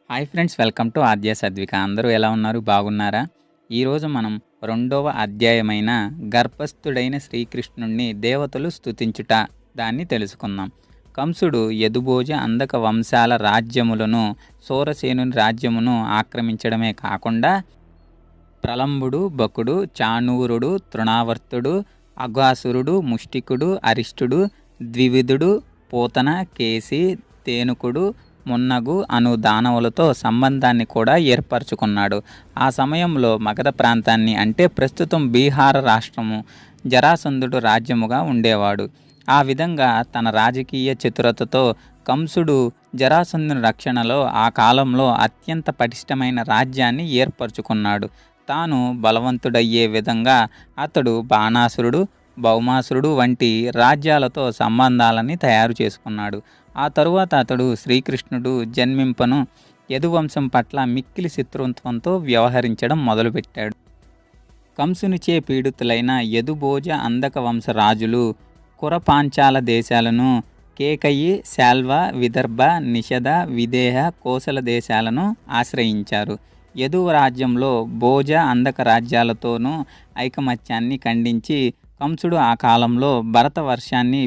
Hi friends, welcome to ఆద్య సద్విక. అందరూ ఎలా ఉన్నారు? బాగున్నారా? ఈరోజు మనం రెండవ అధ్యాయమైన గర్భస్థుడైన శ్రీకృష్ణుణ్ణి దేవతలు స్తుతించుట దాన్ని తెలుసుకుందాం. కంసుడు యదుభోజ అందక వంశాల రాజ్యములను, సోరసేనుని రాజ్యమును ఆక్రమించడమే కాకుండా ప్రలంబుడు, బకుడు, చాణూరుడు, తృణావర్తుడు, అఘాసురుడు, ముష్టికుడు, అరిష్టుడు, ద్వివిధుడు, పూతన, కేసి, తేనుకుడు, మున్నగు అను దానవులతో సంబంధాన్ని కూడా ఏర్పరచుకున్నాడు. ఆ సమయంలో మగధ ప్రాంతాన్ని, అంటే ప్రస్తుతం బీహార్ రాష్ట్రము, జరాసంధుడు రాజ్యముగా ఉండేవాడు. ఆ విధంగా తన రాజకీయ చతురతతో కంసుడు జరాసంధుని రక్షణలో ఆ కాలంలో అత్యంత పటిష్టమైన రాజ్యాన్ని ఏర్పరచుకున్నాడు. తాను బలవంతుడయ్యే విధంగా అతడు బాణాసురుడు, భౌమాసురుడు వంటి రాజ్యాలతో సంబంధాలని తయారు చేసుకున్నాడు. ఆ తరువాత అతడు శ్రీకృష్ణుడు జన్మింపను యదువంశం పట్ల మిక్కిలి శత్రుత్వంతో వ్యవహరించడం మొదలుపెట్టాడు. కంసునిచే పీడితులైన యదుభోజ అందక వంశ రాజులు కురపాంచాల దేశాలను, కేకయి, శాల్వ, విదర్భ, నిషధ, విదేహ, కోసల దేశాలను ఆశ్రయించారు. యదువ రాజ్యంలో భోజ అందక రాజ్యాలతోనూ ఐకమత్యాన్ని ఖండించి కంసుడు ఆ కాలంలో భరతవర్షాన్ని